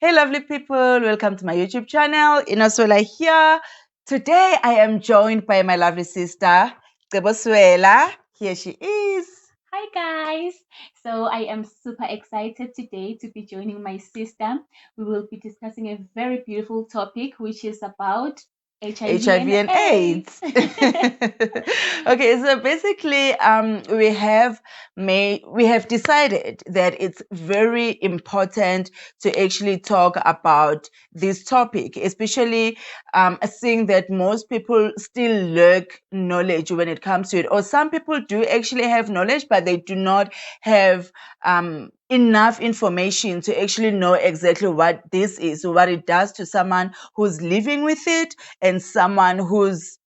Hey, lovely people, welcome to my YouTube channel. Inoswela here. Today, I am joined by my lovely sister, Ceboswela. Here she is. Hi guys! So I am super excited today to be joining my sister. We will be discussing a very beautiful topic which is about HIV HIV and and AIDS. AIDS. Okay, so basically, we have decided that it's very important to actually talk about this topic, especially seeing that most people still lack knowledge when it comes to it, or some people do actually have knowledge, but they do not have enough information to actually know exactly what this is, what it does to someone who's living with it and someone who's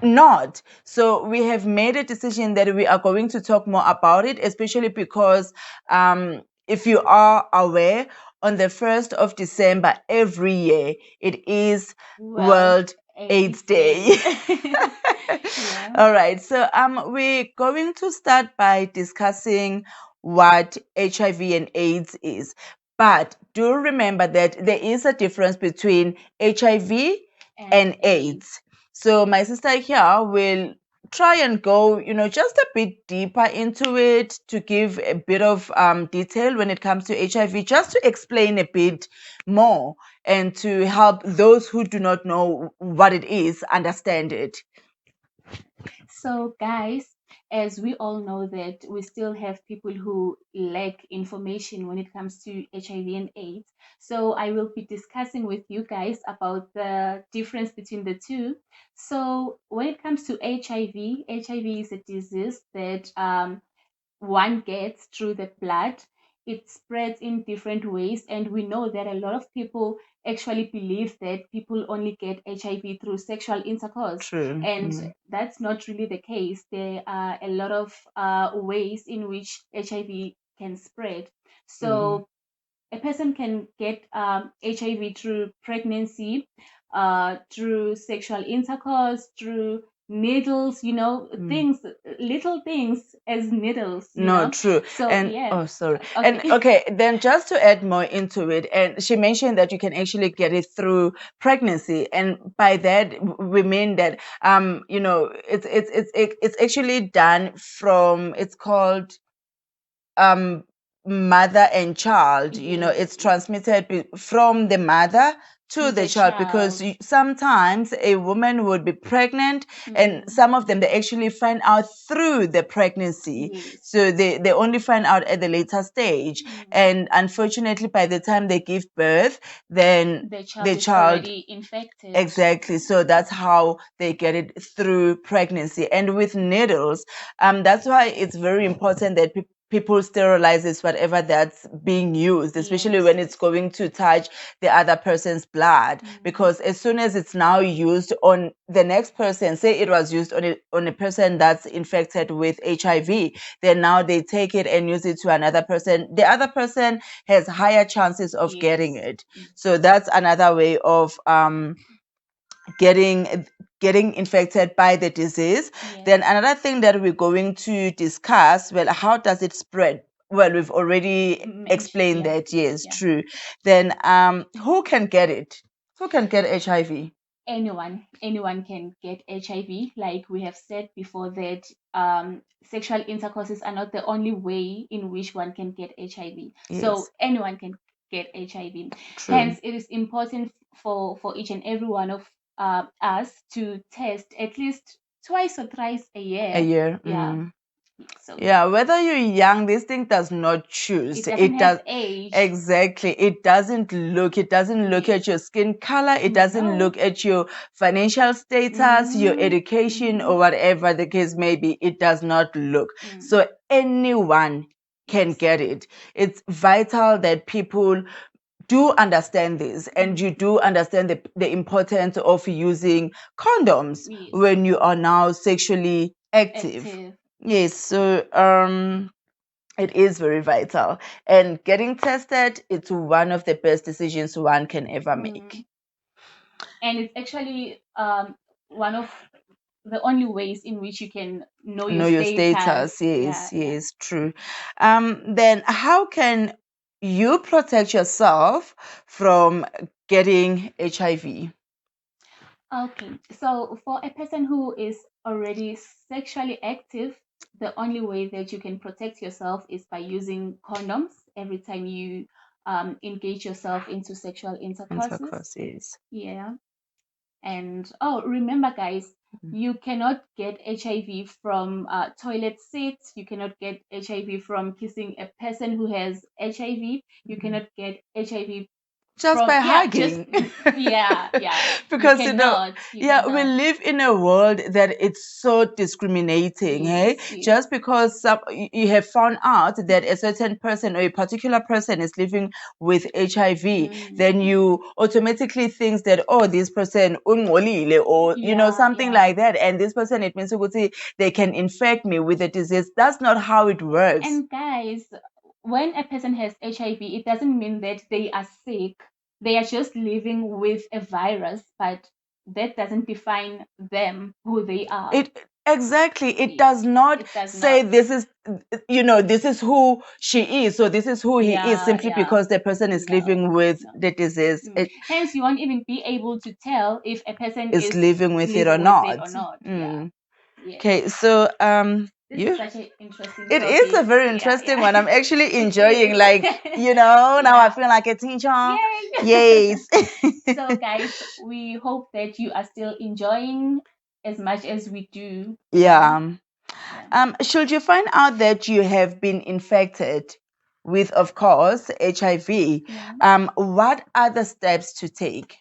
not. So we have made a decision that we are going to talk more about it, especially because if you are aware, on the 1st of December every year, it is World World AIDS AIDS Day. Day. Yeah. All right. So we're going to start by discussing what HIV and AIDS is. But do remember that there is a difference between HIV And and AIDS. AIDS. So my sister here will try and go, just a bit deeper into it to give a bit of detail when it comes to HIV, just to explain a bit more and to help those who do not know what it is understand it. So, guys, as we all know that we still have people who lack information when it comes to HIV and AIDS. So, I will be discussing with you guys about the difference between the two. So, when it comes to HIV, HIV is a disease that one gets through the blood. It spreads in different ways, and we know that a lot of people actually believe that people only get HIV through sexual intercourse, True. and that's not really the case. There are a lot of ways in which HIV can spread. So a person can get HIV through pregnancy, through sexual intercourse, through needles, things, little things as needles, No, true. So, And yeah. oh, sorry. And Okay. okay, then just to add more into it, and she mentioned that you can actually get it through pregnancy, and by that we mean that it's actually done from, it's called um mother and child. Yes, It's yes. transmitted from the mother to To the the child, because child. sometimes a woman would be pregnant, and Mm, some of them they actually find out through the pregnancy, yes. so they only find out at the later stage, Mm. and unfortunately by the time they give birth, then The child the is child. already infected. Exactly. So that's how they get it through pregnancy. And with needles, that's why it's very important that people sterilizes whatever that's being used, especially Yes. when it's going to touch the other person's blood. Mm. Because as soon as it's now used on the next person, say it was used on a person that's infected with HIV, then now they take it and use it to another person. The other person has higher chances of getting Yes. it. So that's another way of getting infected by the disease. Yes. Then another thing that we're going to discuss, well, how does it spread? Well, we've already Mention, explained yeah. that. Yes, Yeah. true. Then who can get it? Who can get HIV? Anyone can get HIV. Like we have said before that sexual intercourses are not the only way in which one can get HIV. So Yes, anyone can get HIV. true. Hence, it is important for each and every one of us to test at least twice or thrice a A year. year. Yeah. So Yeah, whether you're young, this thing does not it choose. doesn't It have does. age. Exactly. It doesn't look Yes. at your skin color. It doesn't No. look at your financial status, your education, Mm-hmm. or whatever the case may be. It does not look. Mm. So anyone can Yes. get it. It's vital that people do understand this, and you Mm. do understand the importance of using condoms Yes. when you are now sexually active. Active. Yes, so it is very vital. And getting tested, it's one of the best decisions one can ever make. Mm. And it's actually one of the only ways in which you can know your Know your status. status. Yeah, Yes, yeah. yes, true. Then how can you protect yourself from getting HIV? Okay, so for a person who is already sexually active, the only way that you can protect yourself is by using condoms every time you engage yourself into sexual intercourses. Intercourses. Yeah. And oh, remember, guys, you cannot get HIV from toilet seats. You cannot get HIV from kissing a person who has HIV. You cannot get HIV Just from, by yeah, just, hugging. yeah. You Because cannot. You yeah, we cannot. live in a world that it's so discriminating. Hey, Yes, yes. just because you have found out that a certain person or a particular person is living with HIV, then you automatically think that, oh, this person ungcolile, or Yeah, something yeah. like that, and this person, it means ukuthi they can infect me with the disease. That's not how it works. And guys, when a person has HIV, it doesn't mean that they are sick. They are just living with a virus, but that doesn't define them, who they are. It exactly, it Yeah, does not it does say not. this is this is who she is, so this is who he is, Yeah, simply yeah. because the person is No, living with no. the disease. It Hence, you won't even be able to tell if a person is is living with it or living with it not. or not. Yeah. Yes. Okay, so This you is such an interesting it is a topic. very Yeah, interesting yeah. one. I'm actually It enjoying, is. like, now I Yeah. feel like a teacher. Yay. Yes. So, guys, we hope that you are still enjoying as much as we do. Yeah. Yeah. Should you find out that you have been infected with, of course, HIV, Yeah. what are the steps to take?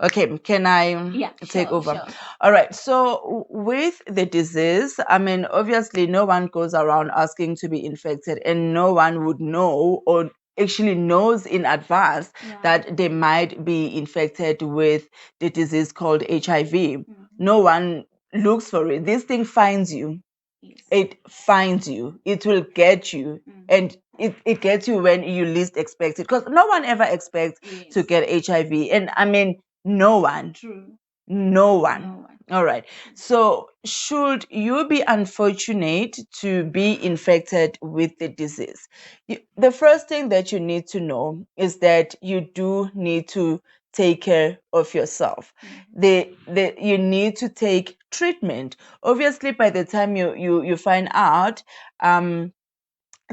Okay, can I Yeah, take sure, over? sure. All right. So with the disease, I mean, obviously, no one goes around asking to be infected, and no one would know or actually knows in advance Yeah. that they might be infected with the disease called HIV. Mhm. No one looks for it. This thing finds you. Yes. It finds you. It will get you. And it gets you when you least expect it. Because no one ever expects to Yes. get HIV. And I mean, no one. True. No one. No one. All right. So, should you be unfortunate to be infected with the disease, the first thing that you need to know is that you do need to take care of yourself. You need to take treatment. Obviously, by the time you find out,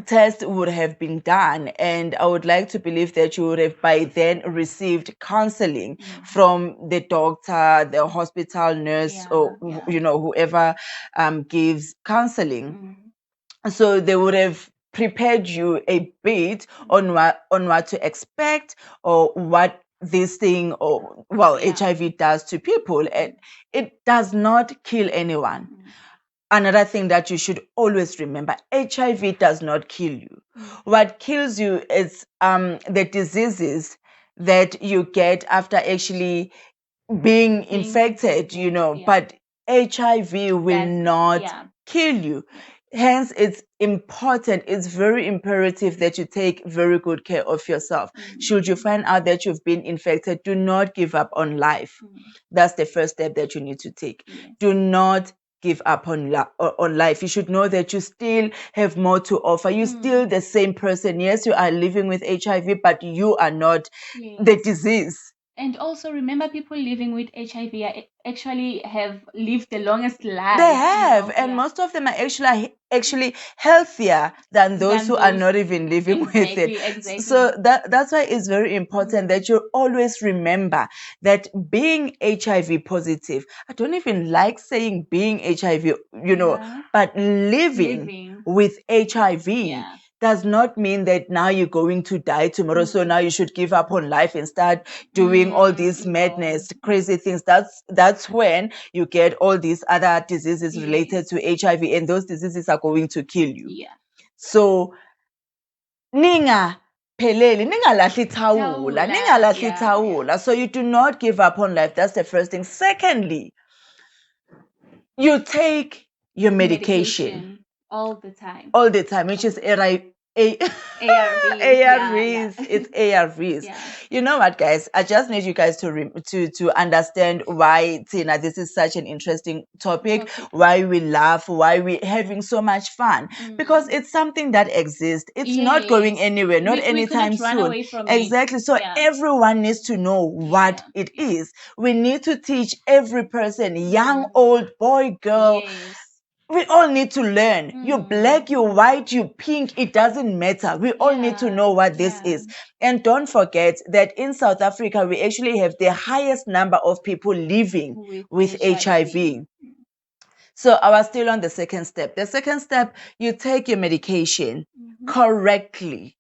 test would have been done, and I would like to believe that you would have by then received counseling from the doctor, the hospital nurse, or whoever gives counseling. So they would have prepared you a bit on what to expect, or what this thing, or well, HIV does to people. And it does not kill anyone. Another thing that you should always remember, HIV does not kill you. What kills you is the diseases that you get after actually being infected, but HIV will not kill you. Hence, it's important, it's very imperative that you take very good care of yourself. Should you find out that you've been infected, do not give up on life. That's the first step that you need to take. Do not give up on life. You should know that you still have more to offer. You're still the same person. Yes, you are living with HIV, but you are not the disease. And also remember, people living with HIV actually have lived the longest lives. They have, and most of them are actually healthier than those who are not even living with it. Exactly. So that's why it's very important that you always remember that being HIV positive, I don't even like saying being HIV, but living with HIV does not mean that now you're going to die tomorrow. So now you should give up on life and start doing all these madness, crazy things. That's when you get all these other diseases related to HIV, and those diseases are going to kill you. So ningalahli thawula. So you do not give up on life. That's the first thing. Secondly, you take your medication all the time. all the time, which is A ARVs. ARVs. It's ARVs. Yeah. You know what, guys? I just need you guys to understand why, Tina, this is such an interesting topic. Why we laugh, why we're having so much fun, because it's something that exists. It's not going Yes. anywhere, not We anytime cannot run soon. away from it. Exactly. So Yeah. everyone needs to know what Yeah. it is. We need to teach every person, young, old, boy, girl. Yes. We all need to learn. You black, you white, you pink, it doesn't matter. We all need to know what this is. And don't forget that in South Africa, we actually have the highest number of people living with HIV. So I was still on the second step. The second step, you take your medication correctly.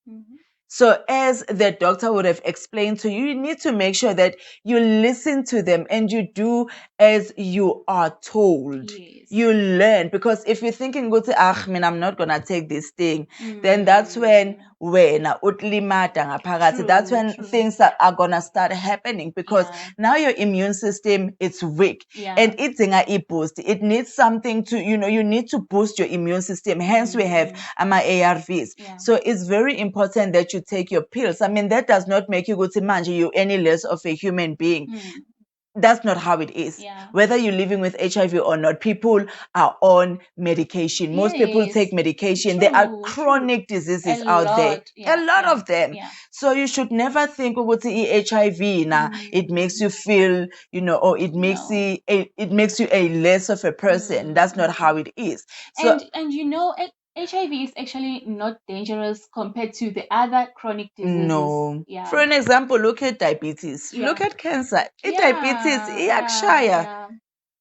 So as the doctor would have explained to you, you need to make sure that you listen to them and you do as you are told. Yes. You learn, because if you're thinking, go to I'm not gonna take this thing, then that's when that's when things are gonna start happening, because now your immune system, it's weak, and it's in a boost. It needs something to, you need to boost your immune system. Hence we have ARVs. So it's very important that you take your pills. I mean, that does not make you go to manje you any less of a human being. That's not how it is. Whether you're living with HIV or not, people are on medication. Most people take medication. There are chronic diseases out there. A lot of them. So you should never think HIV it makes you feel, or it makes you a less of a person. That's not how it is. So and HIV is actually not dangerous compared to the other chronic diseases. No. For an example, look at diabetes. Look at cancer. Diabetes,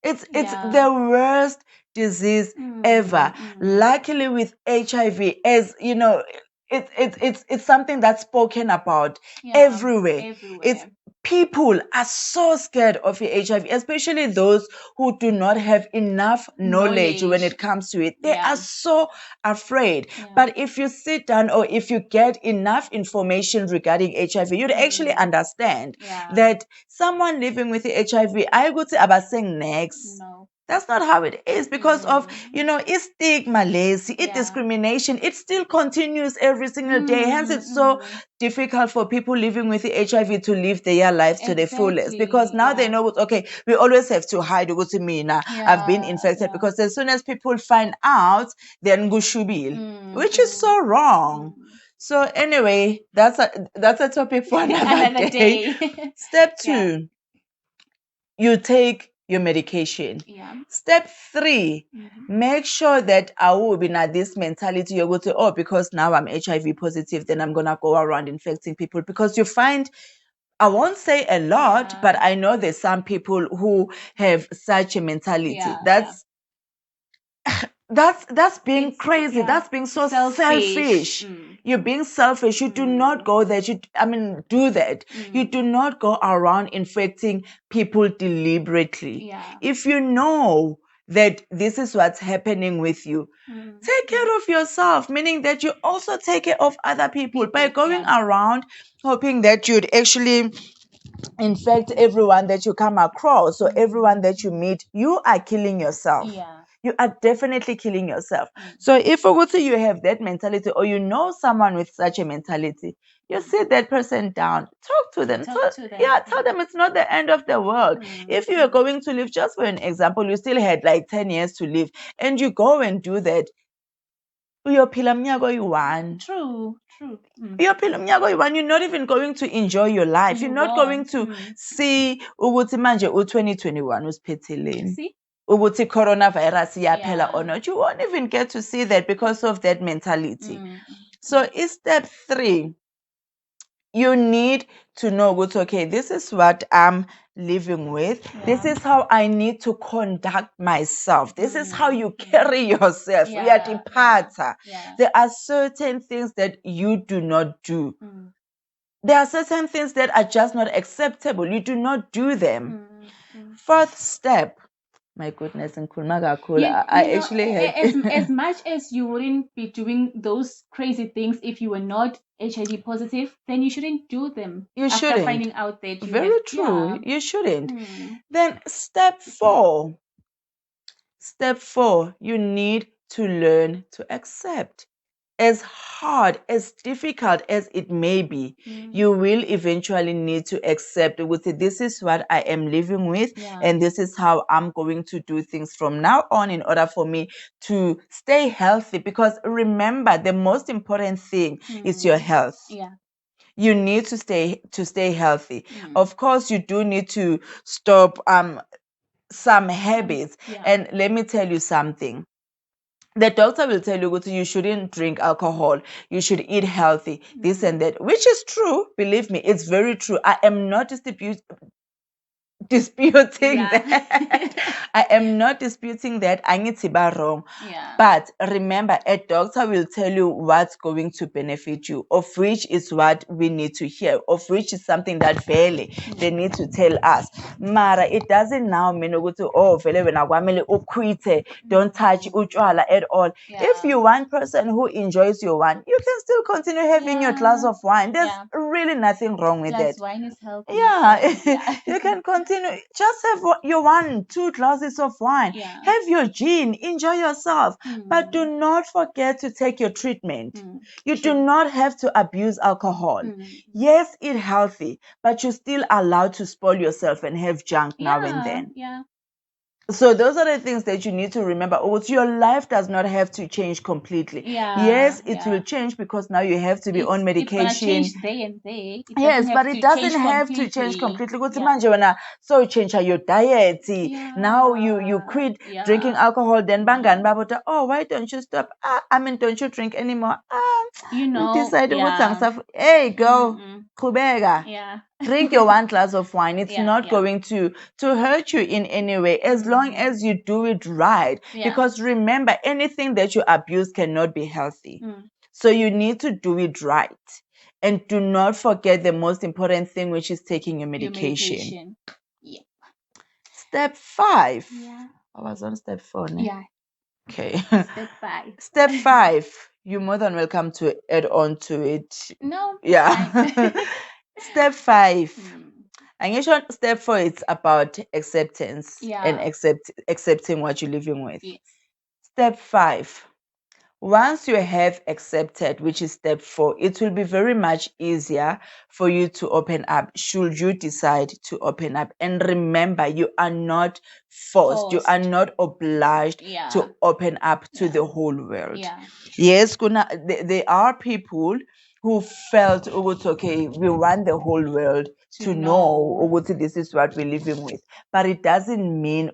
it's the worst disease ever. Luckily with HIV, as you know, it's something that's spoken about everywhere. It's people are so scared of HIV, especially those who do not have enough knowledge when it comes to it. They are so afraid. But if you sit down, or if you get enough information regarding HIV, you'd actually understand that someone living with HIV, I would say about saying next. No. That's not how it is, because of, it's stigma, lazy, discrimination. It still continues every single day. Hence, it's so difficult for people living with the HIV to live their lives to the fullest, because now they know, okay, we always have to hide. To me now, I've been infected, because as soon as people find out, then gushubil, which is so wrong. So anyway, that's a topic for another day. Step 2. You take your medication. Step 3, make sure that I will be not this mentality. You go to, because now I'm HIV positive, then I'm gonna go around infecting people. Because you find, I won't say a lot, but I know there's some people who have such a mentality. That's being crazy. That's being so selfish. You're being selfish. You do not go there. Do that. You do not go around infecting people deliberately. If you know that this is what's happening with you, take care of yourself, meaning that you also take care of other people by going around hoping that you'd actually infect everyone that you come across, or everyone that you meet. You are killing yourself. You are definitely killing yourself. So if you have that mentality, or you know someone with such a mentality, you sit that person down, talk to them. Tell them it's not the end of the world. If you are going to live, just for an example, you still had like 10 years to live, and you go and do that, uyophila mnyaka oyi-1. True. Uyophila umnyaka oyi-1. You're not even going to enjoy your life. You're not going to see ukuthi manje u-2021 usiphetheleni, ukuthi coronavirus iyaphela or not. You won't even get to see that, because of that mentality. So it's step 3. You need to know, okay, this is what I'm living with. This is how I need to conduct myself. This is how you carry yourself. There are certain things that you do not do. There are certain things that are just not acceptable. You do not do them. 4th step. My goodness, and I actually had as much as you wouldn't be doing those crazy things if you were not HIV positive, then you shouldn't do them. You after shouldn't. finding out that you Very have, true. You shouldn't. Then step 4. Step 4, you need to learn to accept. as hard, as difficult as it may be, you will eventually need to accept with it, this is what I am living with, Yeah. and this is how I'm going to do things from now on in order for me to stay healthy. Because remember, the most important thing is your health. Yeah. You need to stay healthy. Of course, you do need to stop some habits. Yeah. And let me tell you something. The doctor will tell you you shouldn't drink alcohol, you should eat healthy, this and that, which is true. Believe me, it's very true. I am not disputing Yeah. that. I am not disputing that. Angithi ba wrong. Yeah. But remember, a doctor will tell you what's going to benefit you, of which is what we need to hear, of which is something that fairly they need to tell us. Mara, it doesn't now mean oh, vele wena kwamele ukhwithe, don't touch utshwala at all. Yeah. If you're one person who enjoys your wine, you can still continue having your glass of wine. There's really nothing wrong with Plus, that. wine is healthy. Yeah, so, yeah. you can continue. Just have your 2 glasses of wine. Yeah. Have your gin. Enjoy yourself. But do not forget to take your treatment. You do not have to abuse alcohol. Yes, eat healthy, but you're still allowed to spoil yourself and have junk now and then. Yeah. So those are the things that you need to remember. Also, your life does not have to change completely. Yeah. Yes, it will change because now you have to be on medication. It's gonna change day and day. Yes, but it doesn't have to change completely. Ukuthi manje wena so change your diet. Now you quit drinking alcohol. Then bangani babuta, oh, why don't you stop? I mean, don't you drink anymore? You know, decide hey, go, qhubeka. Yeah. Drink your 1 glass of wine. It's not going to hurt you in any way, as long as you do it right. Because remember, anything that you abuse cannot be healthy. So you need to do it right. And do not forget the most important thing, which is taking your medication. Yeah. Step 5. Yeah. I was on step 4. Ne? Yeah. Okay. Step 5. Step 5. You're more than welcome to add on to it. No. Yeah. Step 5. And usually step 4 is about acceptance and accepting what you're living with. Yes. Step 5. Once you have accepted, which is step 4, it will be very much easier for you to open up, should you decide to open up. And remember, you are not forced. You are not obliged to open up to the whole world. Yes, there are people who felt, okay, we want the whole world to know this is what we're living with. But it doesn't mean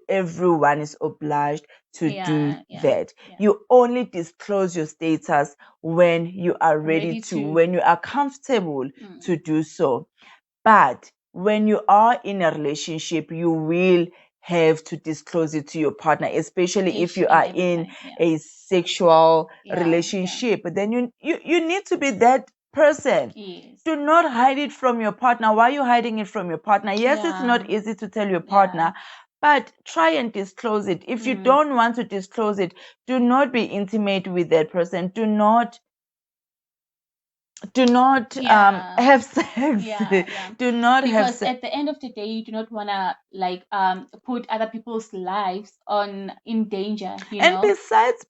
everyone is obliged to do that. You only disclose your status when you are ready to, when you are comfortable to do so. But when you are in a relationship, you will have to disclose it to your partner, especially if you are in a sexual relationship. Then you need to be that person. Yes. Do not hide it from your partner. Why are you hiding it from your partner? Yes, it's not easy to tell your partner, but try and disclose it. If you don't want to disclose it, do not be intimate with that person. Do not have sex. Do not because have sex. At the end of the day, you do not want to put other people's lives in danger. And besides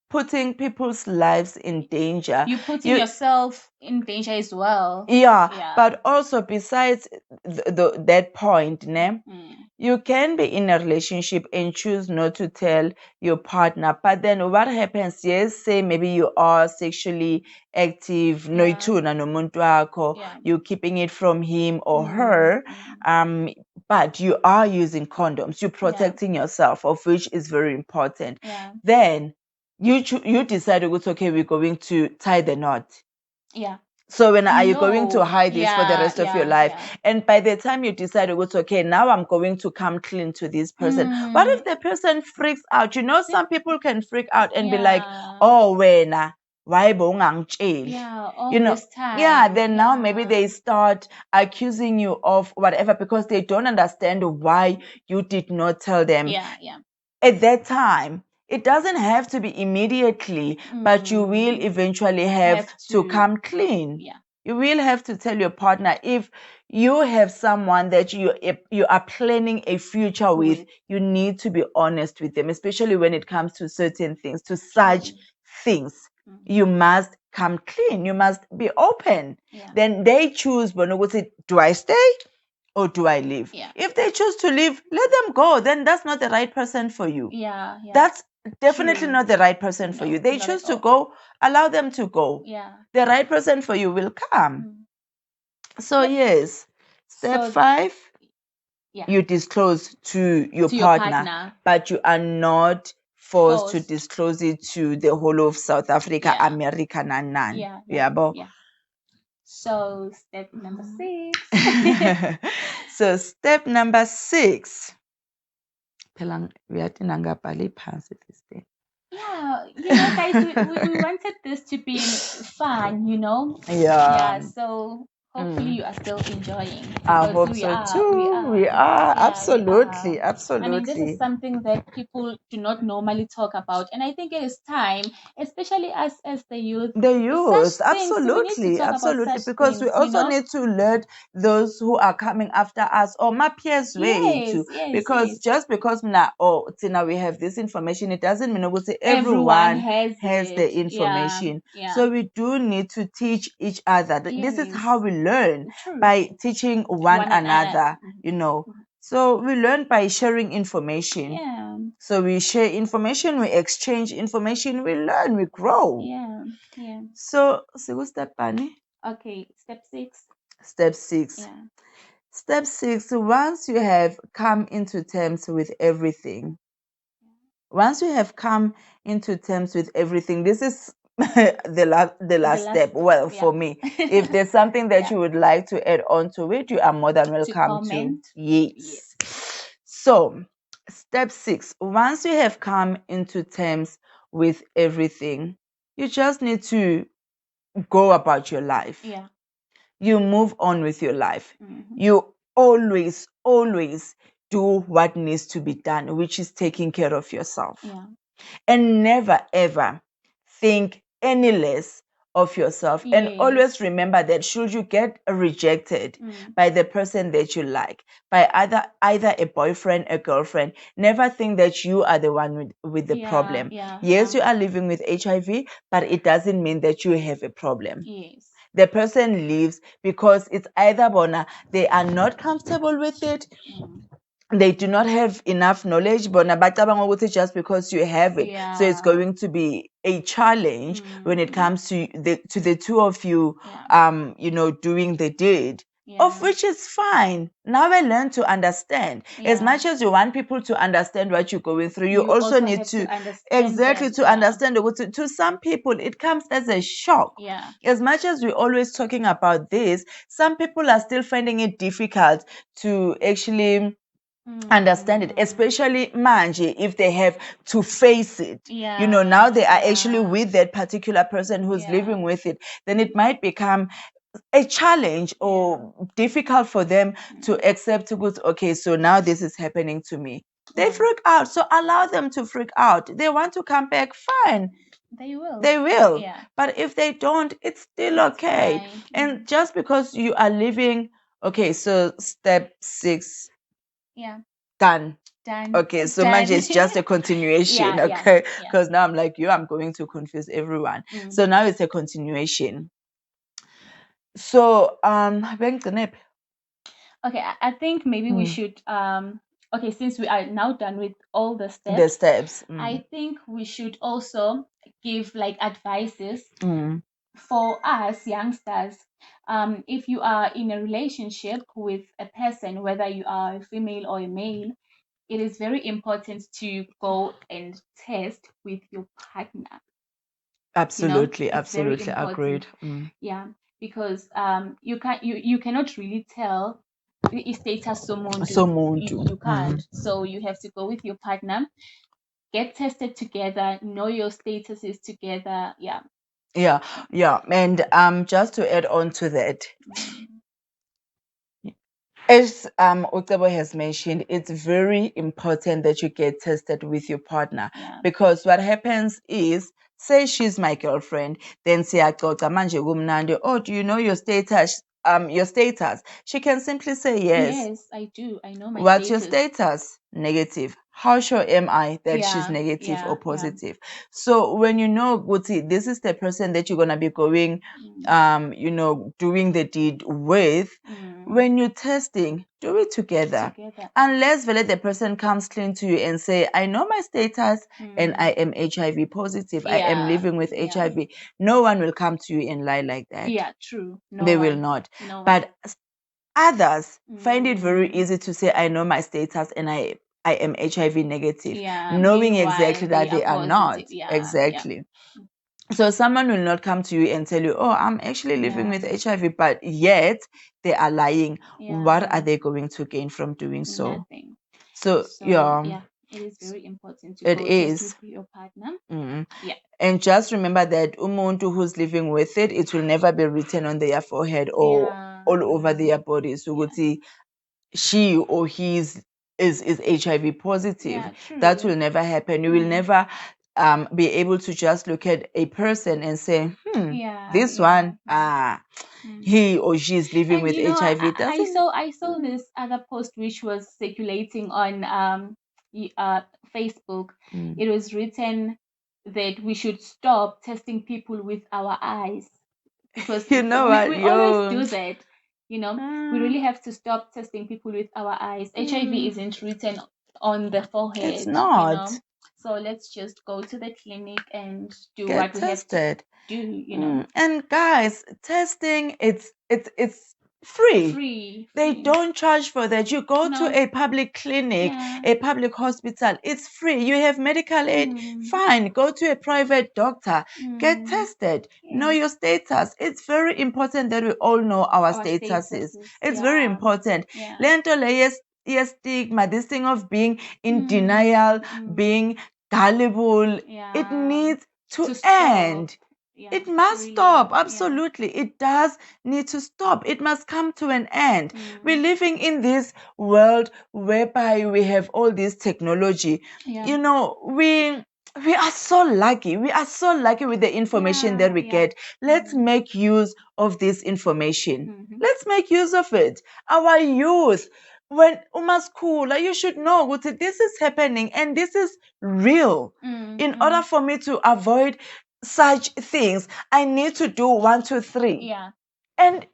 putting people's lives in danger, you're putting yourself in danger as well. But also besides that point, you can be in a relationship and choose not to tell your partner. But then what happens? Yes, say maybe you are sexually active, you're keeping it from him or her, but you are using condoms, you're protecting yourself, of which is very important. Then you decide, okay, we're going to tie the knot. So when are you going to hide this for the rest of your life? And by the time you decide, okay, now I'm going to come clean to this person. What if the person freaks out? Some people can freak out and be like, oh, why this time. Then now maybe they start accusing you of whatever because they don't understand why you did not tell them at that time. It doesn't have to be immediately, but you will eventually have to come clean. You will have to tell your partner, if you have someone that you are planning a future with, you need to be honest with them, especially when it comes to certain things, to such things. You must come clean. You must be open. Yeah. Then they choose, do I stay or do I leave? Yeah. If they choose to leave, let them go. Then that's not the right person for you. Yeah. That's definitely True. not the right person for No, you. They not choose at to all. go, allow them to go. Yeah. The right person for you will come. So Yep. yes, step So 5, yeah, you disclose to your to your partner, partner. but you are not forced to Forced. disclose it to the whole of South Africa, Yeah. America, and Yeah. Yabo. Yeah. So step number 6. So step number 6. Phela ngiyathi phansi this day. Yeah, guys, we wanted this to be fun, Yeah. So hopefully you are still enjoying, I because hope we so are, too. We are. yeah, we Absolutely. are. I mean, this is Absolutely. something that people do not normally talk about, and I think it is time, especially us as the youth. The Such youth, things, we need to absolutely, talk about absolutely, such because we things, also need to let those who are coming after us or my peers way Yes, too. yes, Because yes. just because now, now we have this information, it doesn't mean Everyone everyone has has the it. Yeah, information. yeah. So we do need to teach each other. This is how Yes. we learn, True. by teaching one One another. another. So we learn by sharing information. Yeah. So we share information, we exchange information, we learn, we grow. Yeah. Yeah. So, step bani? Okay, step 6. Step 6. Yeah. Step 6, once you have come into terms with everything, this is the last step. Well, yeah. for me, if there's something that Yeah. you would like to add on to it, you are more than To welcome to. comment. Yes. So, step 6, once you have come into terms with everything, you just need to go about your life. Yeah. You move on with your life. Mhm. You always do what needs to be done, which is taking care of yourself. Yeah. And never ever think any less of yourself. And Yes. always remember that should you get rejected by the person that you like, by either a boyfriend, a girlfriend, never think that you are the one with the problem. Yes, you are living with HIV, but it doesn't mean that you have a problem. Yes. The person leaves because it's either bona they are not comfortable with it, they do not have enough knowledge, bona bacabanga ukuthi just because you have it, so it's going to be a challenge when it comes to the two of you, doing the deed. Of which is fine. Now I learn to understand. As much as you want people to understand what you're going through, you also need to understand understand ukuthi to some people it comes as a shock. Yeah. As much as we're always talking about this, some people are still finding it difficult to actually understand it, especially manje, if they have to face it. Now they are actually with that particular person who's living with it, then it might become a challenge or difficult for them to accept good. Okay, so now this is happening to me. They freak out. So allow them to freak out. They want to come back, fine. They will. Yeah. But if they don't, it's still okay. Fine. And just because you are living, okay, so step 6. Yeah. Done. Done. Okay, so Done. manje, it's just a continuation. Yeah, yeah, Okay, yeah. because now I'm like you, I'm going to confuse everyone. So now it's a continuation. So Bengcinephi. Okay, I think maybe we should okay, since we are now done with all the steps, I think we should also give like advices for us youngsters. If you are in a relationship with a person, whether you are a female or a male, it is very important to go and test with your partner. Absolutely, It's very absolutely important. agreed. Yeah, because you cannot really tell i-status somuntu. You can't. So you have to go with your partner, get tested together, know your statuses together. Yeah. And just to add on to that, as Octavo has mentioned, it's very important that you get tested with your partner, because what happens is, say she's my girlfriend, then siyaxoxa manje kumnandi, oh, do you know your status? She can simply say yes. Yes, I do. I know my What's your status. status? Negative. how sure am I that she's Yeah, negative or yeah, yeah. positive? So when you know, Guti, this is the person that you're gonna be going, doing the deed with. When you're testing, do it together. Together. Unless the person comes clean to you and say, I know my status and I am HIV positive. I am Yeah, living with yeah. HIV. No one will come to you and lie like that. Yeah, true. No They will one. not. No one. But others find it very Mm. easy to say, I know my status and I am HIV negative, Yeah, knowing meanwhile, exactly that they are not. positive. Yeah, Exactly. So someone will not come to you and tell you, oh, I'm actually living with HIV, but yet they are lying. What are they going to gain from doing so? Nothing. So yeah, it is very important to it go test is. with your partner. Yeah. And just remember that umuntu who's living with it will never be written on their forehead or all over their bodies. So she or he is HIV positive. Yeah, true. That will never happen. You will never be able to just look at a person and say, this one, he or she is living And with HIV. It doesn't. I saw this other post which was circulating on Facebook. It was written that we should stop testing people with our eyes because You know we what? always do that. We really have to stop testing people with our eyes. HIV isn't written on the forehead. It's not. So let's just go to the clinic and do Get what we have to tested. do. And guys, testing it's free. Free. They don't charge for that. You go to No. a public clinic, a public hospital, it's free. You have medical aid, fine. Go to a private doctor, get tested, know your status. It's very important that we all know our statuses. It's very important. Lento yes stigma, this thing of being in denial, being gullible, it needs to end. It must stop. Absolutely. It does need to stop. It must come to an end. We're living in this world whereby we have all this technology. We are so lucky. We are so lucky with the information that we get. Let's make use of this information. Let's make use of it. Our youth, when umaskula, you should know that this is happening and this is real. In order for me to avoid such things, I need to do 1, 2, 3. And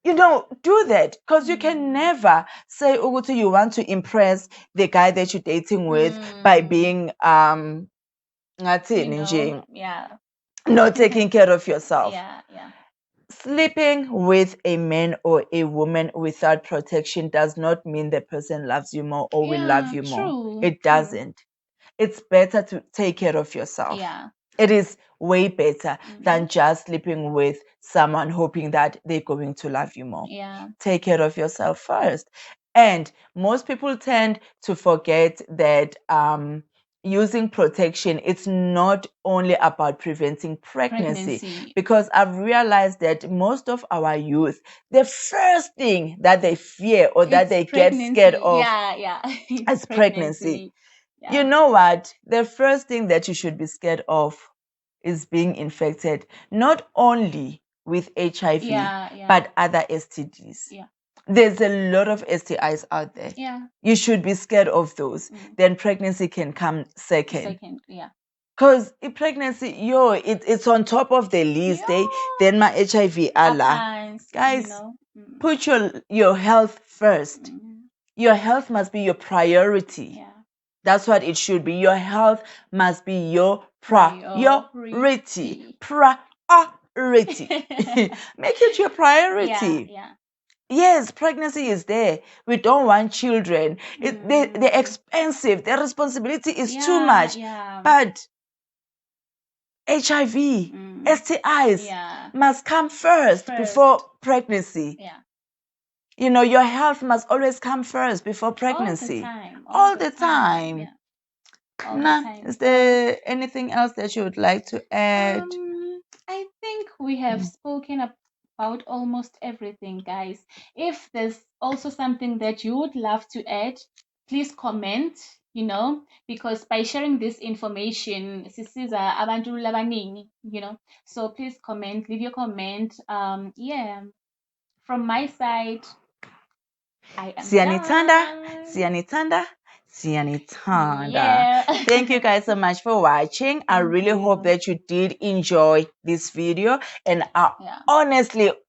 do that, because you can never say ukuthi you want to impress the guy that you're dating with by being ngathini nje, not taking care of yourself. Sleeping with a man or a woman without protection does not mean the person loves you more or will love you more. It doesn't. It's better to take care of yourself. It is way better than just sleeping with someone hoping that they're going to love you more. Take care of yourself first. And most people tend to forget that using protection, it's not only about preventing pregnancy, because I've realized that most of our youth, the first thing that they fear or that they get scared of is pregnancy. You know what? The first thing that you should be scared of is being infected, not only with HIV, but other STDs. There's a lot of STIs out there. You should be scared of those. Then pregnancy can come second. Because pregnancy, it's on top of the list. Then my HIV, Allah. Guys, put your health first. Your health must be your priority. That's what it should be. Your health must be your priority. Priority. Make it your priority. Yes, pregnancy is there. We don't want children. They're expensive. Their responsibility is too much. But HIV, STIs must come first before pregnancy. Your health must always come first before pregnancy. All the time. Is there anything else that you would like to add? I think we have spoken about almost everything, guys. If there's also something that you would love to add, please comment, because by sharing this information, sisiza abantu labaningi, so please comment, leave your comment. From my side, I am Siyanithanda, Siyanithanda. Yeah. Thank you guys so much for watching. I Thank really hope you. that you did enjoy this video, and I Yeah.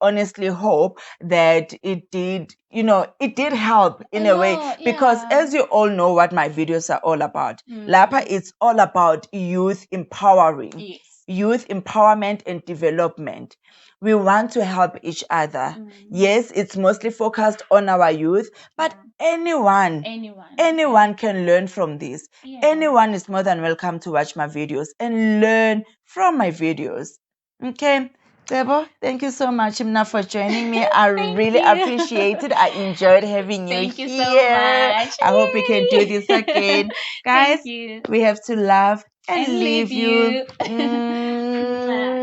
honestly hope that it did, it did help in a way, lot, because yeah. as you all know what my videos are all about. Mm. Lapha, it's all about youth empowering, Yes. youth empowerment and development. We want to help each other. Yes, it's mostly focused on our youth, but Yeah. anyone Anyone. can learn from this. Yeah. Anyone is more than welcome to watch my videos and learn from my videos. Okay. Debo, thank you so much, Imna, for joining me. I Thank really you. appreciate it. I enjoyed having you Thank you so here. much. I hope we can do Yay. this again. Guys, Thank you. we have to love and And leave leave you. you.